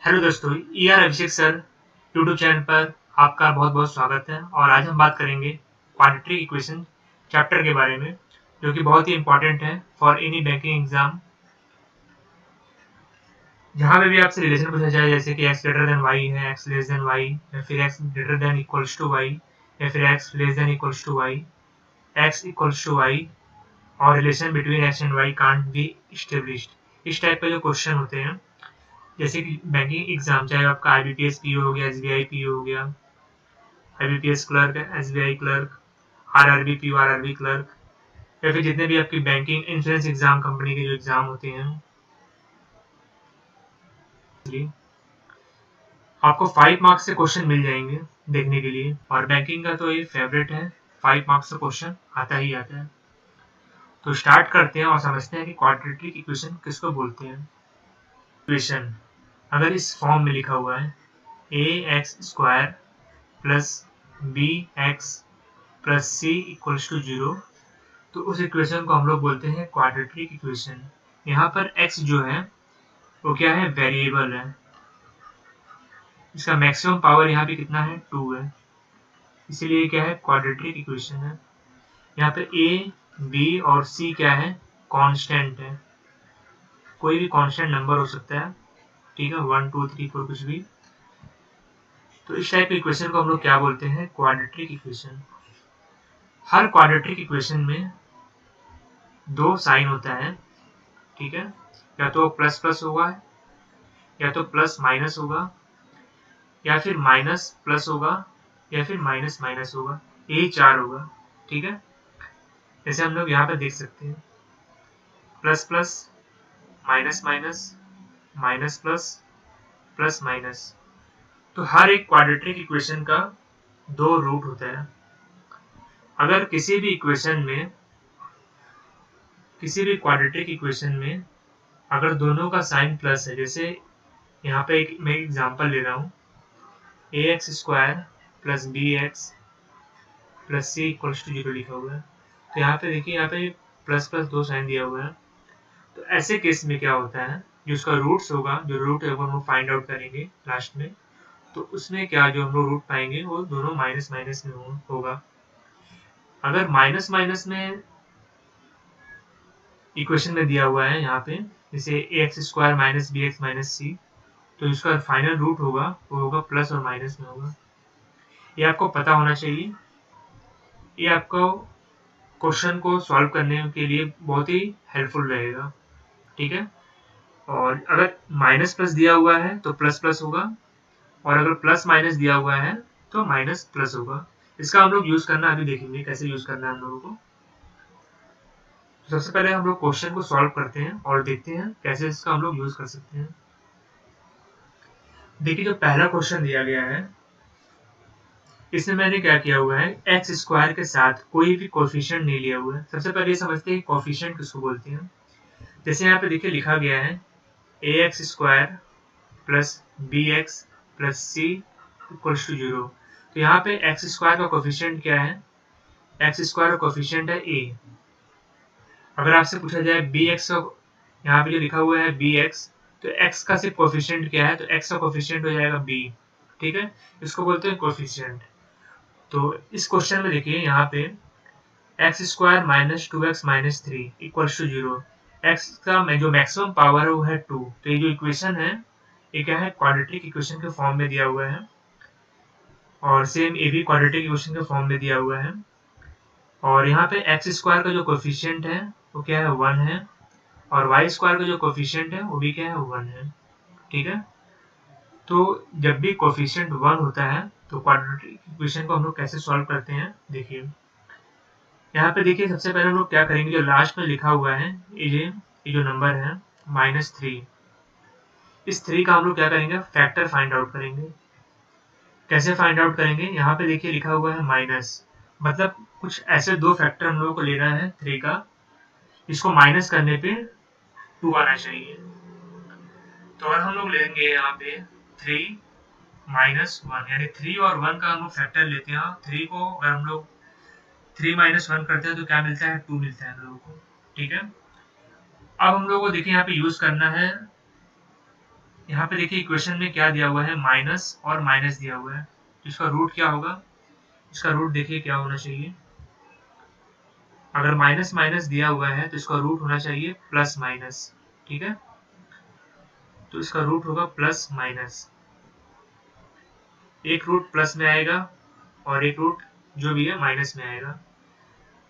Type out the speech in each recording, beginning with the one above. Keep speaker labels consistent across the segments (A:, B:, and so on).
A: Hello दोस्तों, R Abhishek sir YouTube channel पर आपका बहुत बहुत स्वागत है। और आज हम बात करेंगे क्वाड्रेटिक इक्वेशन चैप्टर के बारे में, जो कि बहुत ही इंपॉर्टेंट है फॉर एनी बैंकिंग एग्जाम। जहाँ पे भी आपसे रिलेशन पूछा जाए, जैसे कि एक्स ग्रेटर देन वाई है, एक्स लेस देन वाई, या फिर x greater than equals to y, या फिर x less than equals to y, x equals to y, और relation between x and y can't be established. इस type के जो question होते हैं, जैसे कि बैंकिंग एग्जाम, चाहे आपका IBPS पीओ हो गया, SBI पीओ हो गया, IBPS clerk, SBI clerk, RRB PO, RRB clerk, या फिर जितने भी आपकी बैंकिंग इंश्योरेंस एग्जाम कंपनी के जो एग्जाम होते हैं, आपको 5 मार्क्स से क्वेश्चन मिल जाएंगे देखने के लिए। और बैंकिंग का तो ये फेवरेट है, 5 मार्क्स से क्वेश्चन आता ही आता है। तो स्टार्ट करते हैं और समझते हैं कि क्वाड्रेटिक इक्वेशन किसको बोलते हैं। इक्वेशन अगर इस फॉर्म में लिखा हुआ है ax² plus bx plus c equals to 0, तो उस इक्वेशन को हम लोग बोलते हैं क्वाड्रेटिक इक्वेशन। यहाँ पर x जो है वो क्या है, वेरिएबल है। इसका मैक्सिमम पावर यहाँ पे कितना है, 2 है, इसीलिए क्या है, क्वाड्रेटिक इक्वेशन है। यहाँ पे a b और c क्या है, कांस्टेंट है। कोई भी कांस्टेंट नंबर हो सकता है, ठीक है, 1 2 3 4 कुछ भी। तो इस टाइप के इक्वेशन को हम लोग क्या बोलते हैं, क्वाड्रेटिक इक्वेशन। हर क्वाड्रेटिक इक्वेशन में 2 साइन होता है, ठीक है, या तो प्लस प्लस होगा, या तो प्लस माइनस होगा, या फिर माइनस प्लस होगा, या फिर माइनस माइनस होगा। यही 4 होगा, ठीक है। जैसे हम लोग यहाँ पे देख सकते हैं, plus plus, minus minus, minus plus, plus minus. तो हर एक क्वाड्रेटिक इक्वेशन का 2 रूट होता है। अगर किसी भी क्वाड्रेटिक इक्वेशन में अगर दोनों का साइन प्लस है, जैसे यहाँ पे मैं एग्जांपल ले रहा हूँ, ax² plus bx plus c equals to 0 लिखा हुआ है। तो यहाँ पे देखिए, यहाँ पे प्लस प्लस 2 साइन दिया हुआ है। तो ऐसे केस में क्या होता है, जो उसका रूट्स होगा, जो रूट है वो हम फाइंड आउट करेंगे लास्ट में। तो उसमें क्या, जो हम लोग रूट पाएंगे वो दोनों माइनस माइनस में होगा। अगर माइनस माइनस में इक्वेशन में दिया हुआ है यहाँ पे, जैसे ax² minus bx minus c, तो इसका फाइनल रूट होगा वो होगा प्लस और माइनस में होगा। ये आपको पता होना चाहिए। ये आपको क्वेश्चन को सॉल्व करने के लिए बहुत ही हेल्पफुल रहेगा, ठीक है। और अगर माइनस प्लस दिया हुआ है तो प्लस प्लस होगा, और अगर प्लस माइनस दिया हुआ है तो माइनस प्लस होगा। इसका हम लोग यूज करना अभी देखेंगे, कैसे यूज करना है हम लोगों को। तो सबसे पहले हम लोग क्वेश्चन को सॉल्व करते हैं और देखते हैं कैसे इसका हम लोग यूज कर सकते हैं। देखिए, जो पहला क्वेश्चन दिया गया है, इसमें मैंने क्या किया हुआ है, x² के साथ कोई भी कोफिशिएंट नहीं लिया हुआ है। सबसे पहले ये समझते हैं कोफिशिएंट किसको बोलते हैं। जैसे यहाँ पे देखिए लिखा गया है ax² plus bx plus c equals to 0। तो यहाँ पे x² का कोफिशिएंट क्या है, x² का कोफिशिएंट है a। अगर आपसे पूछा जाए bx का, यहाँ पे जो लिखा हुआ है bx, तो x का सिर्फ कोफिशिएंट क्या है, तो x का कोफिशिएंट हो जाएगा b, ठीक है। इसको बोलते हैं कोफिशिएंट। तो इस क्वेश्चन में देखिए, यहाँ पे x² minus 2x minus 3 equals to 0। x का जो मैक्सिमम पावर है वो है 2। तो ये जो इक्वेशन है, ये क्या है, क्वाड्रेटिक इक्वेशन के फॉर्म में दिया हुआ है, और सेम ये भी क्वाड्रेटिक इक्वेशन के फॉर्म में दिया हुआ है। और यहाँ पे x² का जो कोफिशिएंट है वो क्या है, 1 है, और y² का जो कोफिशिएंट है वो भी क्या है, 1 है, ठीक है। तो जब भी कोफिशिएंट 1 होता है तो क्वाड्रेटिक इक्वेशन को हम लोग कैसे सॉल्व करते हैं, देखिए यहाँ पे देखिए, सबसे पहले हम लोग क्या करेंगे, जो लास्ट में लिखा हुआ है ये जो नंबर है -3, इस 3 का हम लोग क्या करेंगे, फैक्टर फाइंड आउट करेंगे। कैसे फाइंड आउट करेंगे, यहाँ पे देखिए लिखा हुआ है माइनस, मतलब कुछ ऐसे 2 फैक्टर हम लोगों को लेना है 3 का, इसको माइनस करने पे 2 आना चाहिए। तो अगर हम लोग लेंगे यहाँ पे 3 माइनस 1, यानी 3 और 1 का हम लोग फैक्टर लेते हैं। 3 को अगर हम लोग 3 माइनस 1 करते हैं तो क्या मिलता है, 2 मिलता है हम लोगों को, ठीक है। अब हम लोगों को देखिए यहाँ पे यूज करना है यहाँ पे देखिए इक्वेशन में क्या दिया हुआ है, माइनस और माइनस दिया हुआ है, तो इसका रूट क्या होगा, इसका रूट देखिए क्या होना चाहिए, अगर माइनस माइनस दिया हुआ है तो इसका रूट होना चाहिए प्लस माइनस, ठीक है, तो इसका रूट होगा प्लस माइनस, एक रूट प्लस में आएगा और एक रूट जो भी है माइनस में आएगा।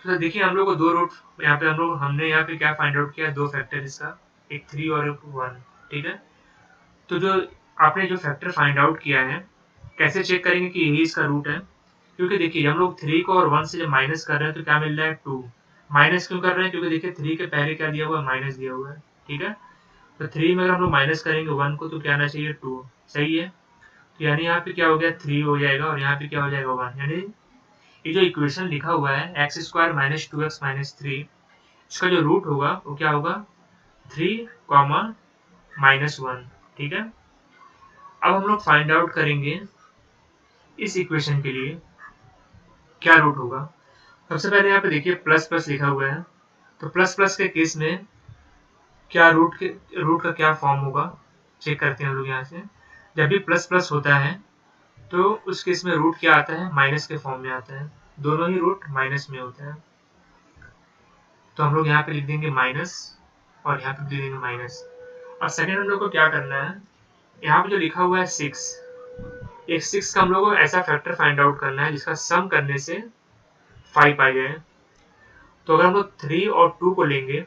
A: तो देखिए हम लोग को दो रूट यहाँ पे हमने यहाँ पे क्या फाइंड आउट किया, दो फैक्टर इसका, एक 3 और एक 1, ठीक है। तो जो आपने जो फैक्टर फाइंड आउट किया है, कैसे चेक करेंगे कि यही इसका रूट है, क्योंकि देखिए हम लोग 3 को और 1 से जब माइनस कर रहे हैं तो क्या मिल रहा है, 2। माइनस क्यों कर रहे हैं, क्योंकि देखिए 3 के पहले क्या दिया हुआ है, माइनस दिया हुआ है, ठीक है। तो 3 में अगर हम लोग माइनस करेंगे 1 को तो क्या आना चाहिए, 2, सही है। तो यानी यहाँ पे क्या हो गया, 3 हो जाएगा और यहाँ पे क्या हो जाएगा, 1। यानी ये जो इक्वेशन लिखा हुआ है X square minus 2x minus 3, इसका जो रूट होगा वो क्या होगा, 3 कॉमा माइनस 1, ठीक है। अब हम लोग फाइंड आउट करेंगे इस इक्वेशन के लिए क्या रूट होगा। सबसे पहले यहाँ पे देखिए प्लस प्लस लिखा हुआ है, तो प्लस प्लस के केस में क्या रूट का क्या फॉर्म होगा, चेक करते हैं हम लोग यहाँ से। जब भी प्लस प्लस होता है तो उस केस में रूट क्या आता है, माइनस के फॉर्म में आता है, दोनों ही रूट माइनस में होता है। तो हम लोग यहाँ पे लिख देंगे माइनस और यहाँ पे लिख देंगे माइनस। और सेकेंड हम लोग को क्या करना है, यहाँ पे जो लिखा हुआ है 6, एक 6 का हम लोग को ऐसा फैक्टर फाइंड आउट करना है जिसका सम करने से 5 आ जाए। तो अगर हम लोग 3 और 2 को लेंगे,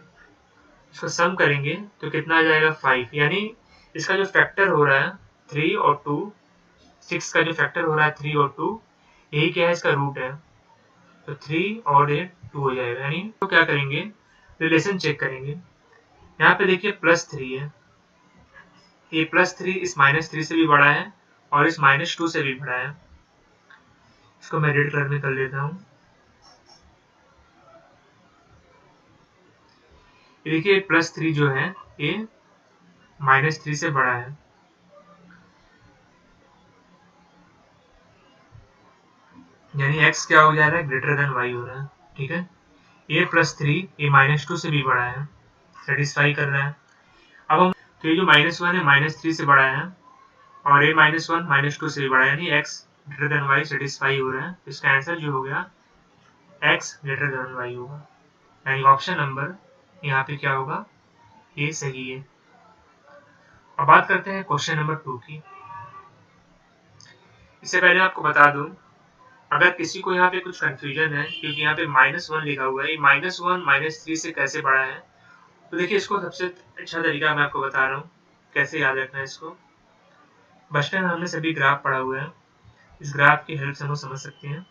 A: इसको सम करेंगे तो कितना आ जाएगा, 5। यानी इसका जो फैक्टर हो रहा है 3 और 2, 6 का जो फैक्टर हो रहा है 3 और 2, यही क्या है, इसका रूट है। तो 3 और 2 हो जाएगा। यानी तो क्या करेंगे, रिलेशन चेक करेंगे। यहाँ पे देखिए +3 है, ये +3 इस -3 से भी बड़ा है और इस -2 से भी बड़ा है। इसको मैं रेड कलर में कर लेता हूँ। देखिए +3 जो है ये -3 से बड़ा है, यानी x क्या हो जा रहा है, ग्रेटर देन y हो रहा है, ठीक है। a +3 ये -2 से भी बड़ा है, सेटिस्फाई कर रहा है। अब हम तो ये जो -1 है -3 से बड़ा है और a -1 -2 से भी बड़ा है, यानी x greater than y satisfy हो रहा है। इसका आंसर जो हो गया x ग्रेटर देन y होगा, यानी ऑप्शन नंबर यहाँ पे क्या होगा, ये सही है। अब बात करते हैं क्वेश्चन नंबर 2 की। इससे पहले आपको बता दूं, अगर किसी को यहाँ पे कुछ कंफ्यूजन है, क्योंकि यहाँ पे -1 लिखा हुआ है, ये -1 -3 से कैसे बड़ा है, तो देखिए इसको सबसे अच्छा तरीका मैं आपको बता रहा हूँ कैसे याद रखना है इसको। बचपन में हमने सभी ग्राफ पढ़ा हुआ है, इस ग्राफ की हेल्प से हम समझ सकते हैं।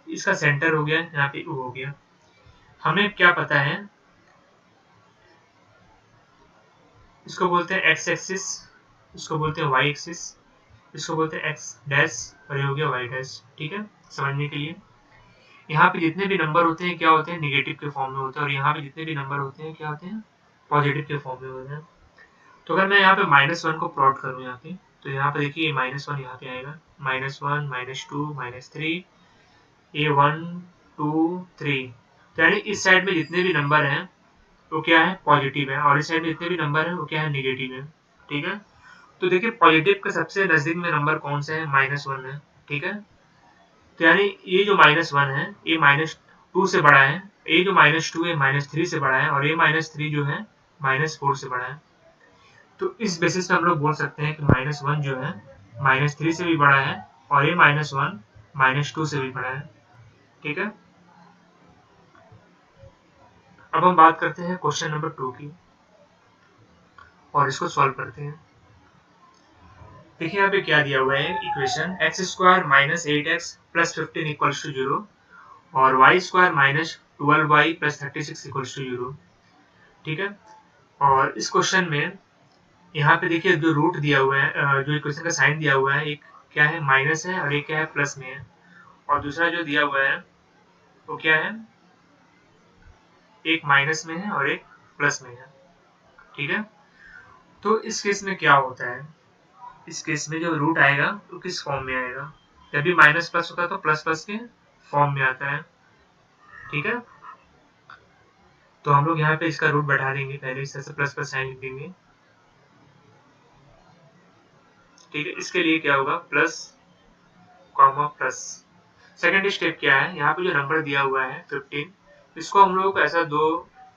A: इसका सेंटर हो गया, यहाँ पे O हो गया। हमें क्या पता है, इसको बोलते हैं x एक्सिस, इसको बोलते हैं y एक्सिस, इसको बोलते हैं x डैश और ये हो गया y डैश, ठीक है। समझने के लिए यहाँ पे जितने भी नंबर होते हैं क्या होते हैं, निगेटिव के फॉर्म में होते हैं, और यहाँ पे जितने भी नंबर होते हैं क्या होते हैं, पॉजिटिव के फॉर्म में होते हैं। तो अगर मैं यहाँ पे -1 को प्लॉट करूँ यहाँ पे, तो यहाँ पे देखिए -1 यहाँ पे आएगा, -1 -2 -3, ये 1 2 3। तो यानी इस साइड में जितने भी नंबर हैं वो क्या है, पॉजिटिव है, और इस साइड में जितने भी नंबर है वो क्या है, निगेटिव है, ठीक है। तो देखिए पॉजिटिव के सबसे नजदीक में नंबर कौन सा है, -1 है, ठीक है। तो यानी ये जो -1 है ये -2 से बड़ा है, ये जो -2 है -3 से बड़ा है, और ये -3 जो है -4 से बड़ा है। तो इस बेसिस पे हम लोग बोल सकते हैं कि -1 जो है -3 से भी बड़ा है, और ये -1 -2 से भी बड़ा है, ठीक है। अब हम बात करते हैं क्वेश्चन नंबर 2 की और इसको सॉल्व करते हैं। देखिए यहाँ पे क्या दिया हुआ है इक्वेशन, x स्क्वायर -8x + 15 = 0 और y स्क्वायर -12y + 36 = 0, ठीक है। और इस क्वेश्चन में यहाँ पे देखिए जो रूट दिया हुआ है, जो इक्वेशन का साइन दिया हुआ है, एक क्या है माइनस है और एक क्या है प्लस में है, और दूसरा जो दिया हुआ है वो क्या है, एक माइनस में है और एक प्लस में है, ठीक है। तो इस केस में क्या होता है, इस केस में जो रूट आएगा तो किस फॉर्म में आएगा, जब भी माइनस प्लस होता है तो प्लस प्लस के फॉर्म में आता है, ठीक है। तो हम लोग यहाँ पे इसका रूट बैठा देंगे, पहले इस तरह से प्लस प्लस साइन लिख देंगे। ठीक है, इसके लिए क्या होगा, plus comma plus. Second step क्या है, यहाँ पे जो नंबर दिया हुआ है 15, इसको हम लोगों को ऐसा दो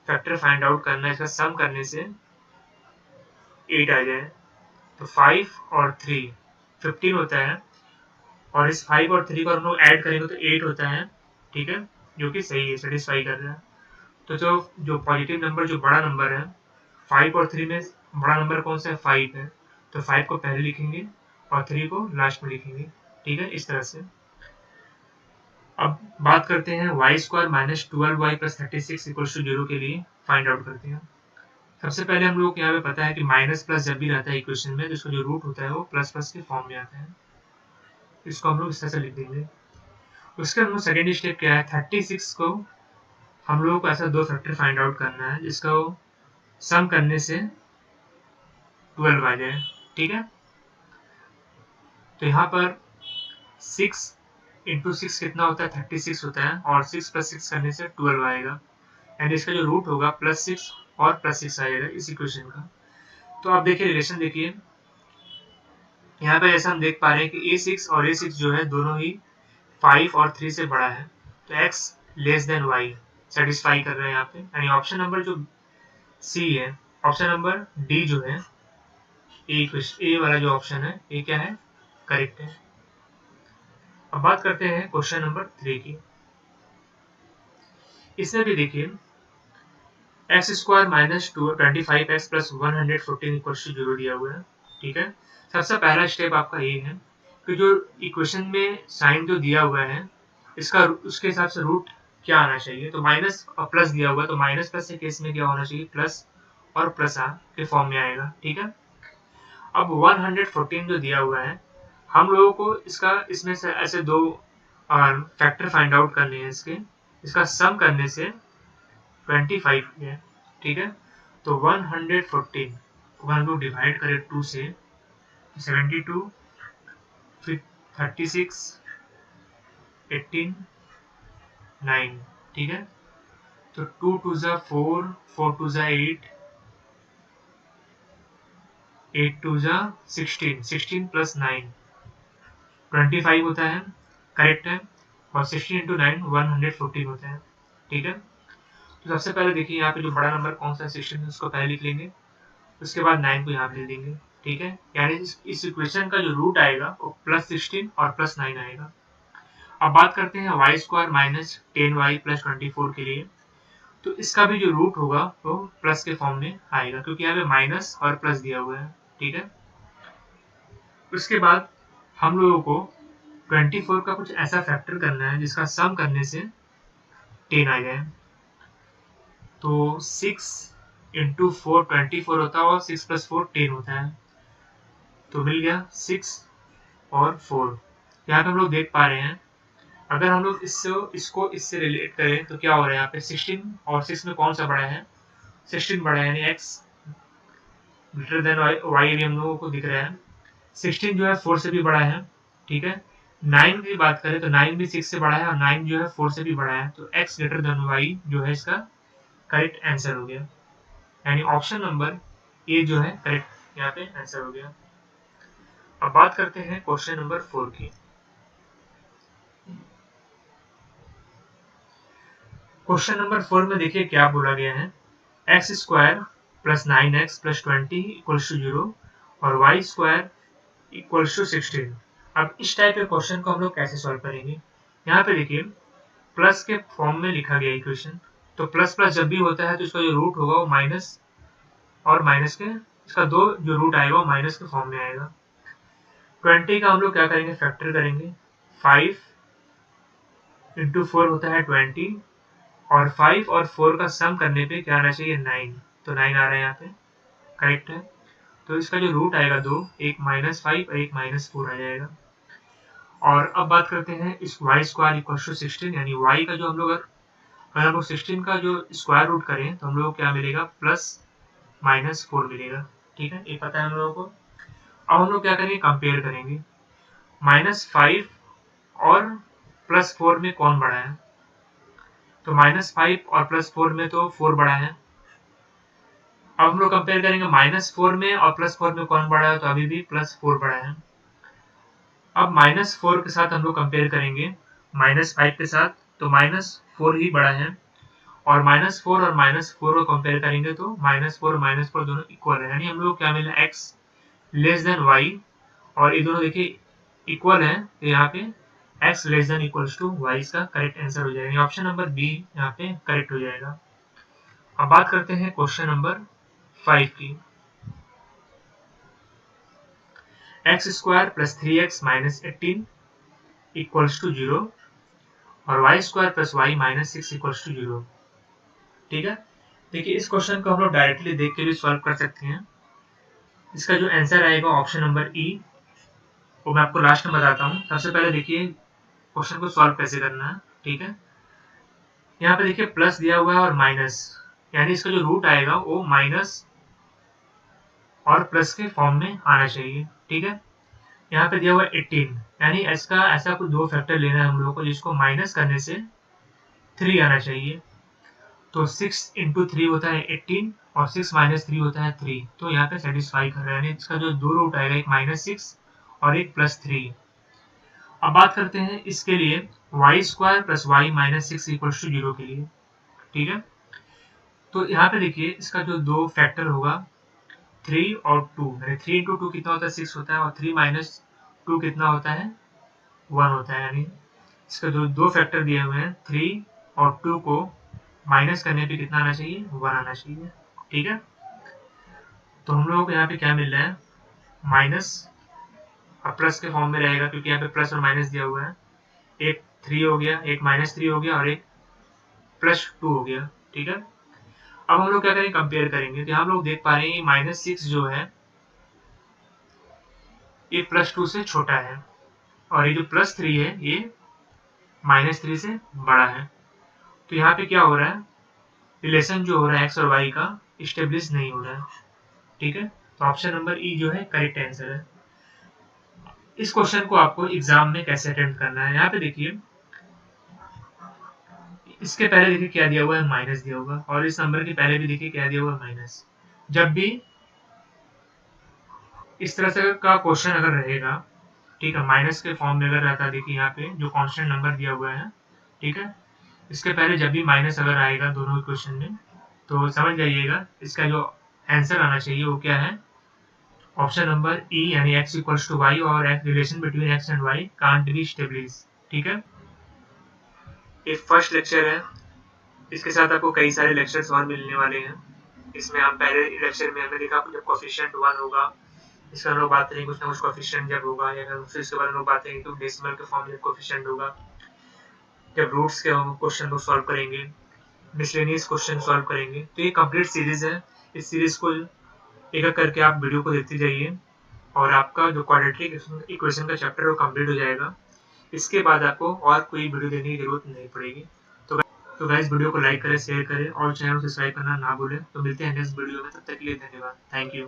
A: फैक्टर फाइंड आउट करना है, इसका सम करने से 8 आ जाए। तो 5 और 3 15 होता है, और इस 5 और 3 को हम लोग ऐड करेंगे तो 8 होता है, ठीक है, जो कि सही है, सेटिस्फाई कर रहा है। तो जो पॉजिटिव नंबर, जो बड़ा नंबर है 5 और 3 में बड़ा नंबर कौन सा है, 5 है, तो 5 को पहले लिखेंगे और 3 को लास्ट में लिखेंगे, ठीक है, इस तरह से। अब बात करते हैं Y square minus 12y plus 36 equals to 0 के लिए फाइंड आउट करते हैं। सबसे पहले हम लोग को यहाँ पे पता है कि माइनस प्लस जब भी रहता है इक्वेशन में, तो इसका जो रूट होता है वो प्लस प्लस के फॉर्म में आता है, इसको हम लोग इस तरह से लिख देंगे। उसके हम लोग सेकेंड स्टेप क्या है, 36 को हम लोगों को ऐसा दो फैक्टर फाइंड आउट करना है जिसका वो सम करने से 12 आ जाए, ठीक है। तो यहाँ पर 6 इंटू 6 कितना होता है, 36 होता है, और 6 प्लस 6 करने से 12 आएगा, एंड इसका जो रूट होगा प्लस 6 और प्लस 6 आएगा इस इक्वेशन का। तो आप देखिए रिलेशन, देखिए यहाँ पे ऐसा हम देख पा रहे हैं कि a6 और a6 जो है दोनों ही 5 और 3 से बड़ा है, तो x less then y satisfy कर रहे हैं यहाँ पे, यानी ऑप्शन नंबर जो सी है, ऑप्शन नंबर डी जो है, ए वाला जो ऑप्शन है ये क्या है, करेक्ट है। अब बात करते हैं क्वेश्चन नंबर 3 की। इसमें भी देखिए X square minus 25x plus 114 equal to 0 दिया हुआ है, ठीक है। सबसे पहला स्टेप आपका ये है कि जो इक्वेशन में साइन जो दिया हुआ है इसका उसके हिसाब से रूट क्या आना चाहिए, तो माइनस और प्लस दिया हुआ है, तो माइनस प्लस के केस में क्या होना चाहिए, प्लस और प्लस आ के फॉर्म में आएगा, ठीक है। अब 114 जो दिया हुआ है, हम लोगों को इसमें से ऐसे दो फैक्टर फाइंड आउट करने हैं इसका सम करने से 25 है, ठीक है। तो 114 को हम लोग डिवाइड करें 2 से, 72, फिर 36, 18, 9, ठीक है। तो 2 2 जा 4, 4 2 जा 8, 8 2 जा 16, 16 प्लस 9 25 होता है, करेक्ट है। और 16 इंटू 9 114 होता है, ठीक है। तो सबसे पहले देखिए यहाँ पे जो बड़ा नंबर कौन सा है 16, उसको पहले लिख लेंगे, उसके बाद 9 को यहाँ पे ले देंगे, ठीक है। यानी इस इक्वेशन का जो रूट आएगा वो प्लस 16 और प्लस 9 आएगा। अब बात करते हैं Y square minus 10y plus 24 के लिए, तो इसका भी जो रूट होगा वो प्लस के फॉर्म में आएगा, क्योंकि यहाँ पे माइनस और प्लस दिया हुआ है, ठीक है। उसके बाद हम लोगों को 24 का कुछ ऐसा फैक्टर करना है जिसका सम करने से 10 आ जाए। तो 6 इंटू 4 24 होता है, और 6 प्लस 4 10 होता है, तो मिल गया 6 और 4। यहाँ पे हम लोग देख पा रहे हैं, अगर हम लोग इसको इससे रिलेट करें तो क्या हो रहा है, यहाँ पे 16 और 6 में कौन सा बड़ा है, 16 बड़ा है, यानी x ग्रेटर देन y भी हम लोगों को दिख रहा है। 16 जो है 4 से भी बड़ा है, ठीक है। 9 की बात करें तो 9 भी 6 से बड़ा है, और 9 जो है 4 से भी बड़ा है, तो x ग्रेटर देन y जो है इसका करेक्ट आंसर हो गया, यानी ऑप्शन नंबर ए जो है करेक्ट यहाँ पे आंसर हो गया। अब बात करते हैं क्वेश्चन नंबर 4 की। क्वेश्चन नंबर 4 में देखिए क्या बोला गया है, X square plus 9x plus 20 equals to 0 और वाई स्क्वायर इक्वल्स टू 16। अब इस टाइप के क्वेश्चन को हम लोग कैसे सॉल्व करेंगे, यहाँ पे देखिए प्लस के फॉर्म में लिखा गया इक्वेशन, तो प्लस प्लस जब भी होता है तो इसका जो रूट होगा वो माइनस और माइनस के, इसका दो जो रूट आएगा वो माइनस के फॉर्म में आएगा। 20 का हम लोग क्या करेंगे, फैक्टर करेंगे, 5 इंटू 4 होता है 20, और 5 और 4 का सम करने पे क्या आना चाहिए, 9, तो 9 आ रहा है यहाँ पे, करेक्ट है। तो इसका जो रूट आएगा दो, एक -5 और एक -4 आ जाएगा। और अब बात करते हैं इस वाई स्क्वायर इक्वल टू 16, यानी वाई का जो हम लोग अगर हम लोग 16 का जो स्क्वायर रूट करें तो हम लोग को क्या मिलेगा, प्लस -4 मिलेगा, ठीक है, ये पता है हम लोगों को। अब हम लोग क्या करेंगे, कंपेयर करेंगे, -5 और +4 में कौन बड़ा है, तो -5 और +4 में तो 4 बड़ा है। अब हम लोग कंपेयर करेंगे -4 में और +4 में कौन बड़ा है, तो अभी भी +4 बड़ा है। अब -4 के साथ हम लोग कंपेयर करेंगे -5 के साथ, तो -4 ही बड़ा है, और -4 और -4 को कंपेयर करेंगे तो -4 और -4 दोनों इक्वल है, यानी हम लोग क्या मिला x लेस देन y, और ये दोनों देखिए इक्वल है, तो यहाँ पे x less than equals to y इसका करेक्ट आंसर हो जाएगा। ऑप्शन नंबर बी यहाँ पे करेक्ट हो जाएगा। अब बात करते हैं क्वेश्चन नंबर 5 की। X square plus 3x minus 18 equals to 0 और Y square plus Y minus 6 equals to 0। ठीक है, देखिए इस क्वेश्चन को हम लोग डायरेक्टली देख के भी सॉल्व कर सकते हैं। इसका जो आंसर आएगा ऑप्शन नंबर ई, वो मैं आपको लास्ट में बताता हूँ। सबसे पहले देखिए क्वेश्चन को सॉल्व कैसे करना है। ठीक है, यहाँ पे देखिए प्लस दिया हुआ है और माइनस, यानी इसका जो रूट आएगा वो माइनस और प्लस के फॉर्म में आना चाहिए। ठीक है, यहाँ पे दिया हुआ है 18, यानी इसका ऐसा कुछ दो फैक्टर लेना है हम लोगों को जिसको माइनस करने से 3 आना चाहिए। तो 6 इंटू 3 होता है 18 और 6 माइनस 3 होता है 3, तो यहाँ पे सेटिस्फाई कर रहा है, यानी इसका जो दो रूट आएगा, एक -6 और एक +3। अब बात करते हैं इसके लिए Y square plus Y minus 6 equals to 0 के लिए। ठीक है, तो यहाँ पे देखिए इसका जो दो फैक्टर होगा 3 और 2, यानी 3 इंटू 2 कितना होता है 6 होता है, और 3 माइनस 2 कितना होता है 1 होता है, यानी इसका जो दो फैक्टर दिए हुए हैं 3 और 2 को माइनस करने पे कितना आना चाहिए 1 आना चाहिए। ठीक है, तो हम लोगों को यहाँ पे क्या मिल रहा है माइनस, अब प्लस के फॉर्म में रहेगा क्योंकि यहाँ पे प्लस और माइनस दिया हुआ है। एक 3 हो गया, एक -3 हो गया और एक +2 हो गया। ठीक है, अब हम लोग क्या करेंगे कंपेयर करेंगे, तो हम लोग देख पा रहे हैं -6 जो है ये +2 से छोटा है, और ये जो +3 है ये -3 से बड़ा है। तो यहाँ पे क्या हो रहा है, रिलेशन जो हो रहा है x और y का इस्टेब्लिश नहीं हो रहा है। ठीक है, तो ऑप्शन नंबर ई जो है करेक्ट आंसर है। इस क्वेश्चन को आपको एग्जाम में कैसे अटेम्प्ट करना है, यहाँ पे देखिए इसके पहले देखिए क्या दिया हुआ है माइनस दिया हुआ, और इस नंबर के पहले भी देखिए क्या दिया हुआ है माइनस। जब भी इस तरह से का क्वेश्चन अगर रहेगा, ठीक है, माइनस के फॉर्म में अगर रहता है, देखिए यहाँ पे जो कांस्टेंट नंबर दिया हुआ है, ठीक है, इसके पहले जब भी माइनस अगर आएगा दोनों क्वेश्चन में, तो समझ जाइएगा इसका जो आंसर आना चाहिए वो क्या है ऑप्शन नंबर ई, यानी x इक्वल्स टू वाई, और relation between x and y can't be establish. ठीक है, ये फर्स्ट लेक्चर है, इसके साथ आपको कई सारे लेक्चर्स और मिलने वाले हैं। इसमें हम पहले लेक्चर में हमने देखा जब कोफिशिएंट 1 होगा, इसका हम लोग बात करेंगे कुछ ना कुछ कोफिशिएंट जब होगा, या फिर इसके बारे में बात करेंगे तो डेसिमल के फॉर्म में कोफिशिएंट होगा, जब रूट्स के हम क्वेश्चन को सॉल्व करेंगे, मिसलेनियस क्वेश्चन सॉल्व करेंगे। तो ये कंप्लीट सीरीज है, इस सीरीज को एक एक करके आप वीडियो को देखते जाइए, और आपका जो क्वाड्रेटिक इक्वेशन का चैप्टर वो कंप्लीट हो जाएगा। इसके बाद आपको और कोई वीडियो देखने की जरूरत नहीं पड़ेगी। तो गाइस वीडियो को लाइक करें, शेयर करें और चैनल को सब्सक्राइब करना ना भूलें। तो मिलते हैं नेक्स्ट वीडियो में, तब तक के लिए धन्यवाद, थैंक यू।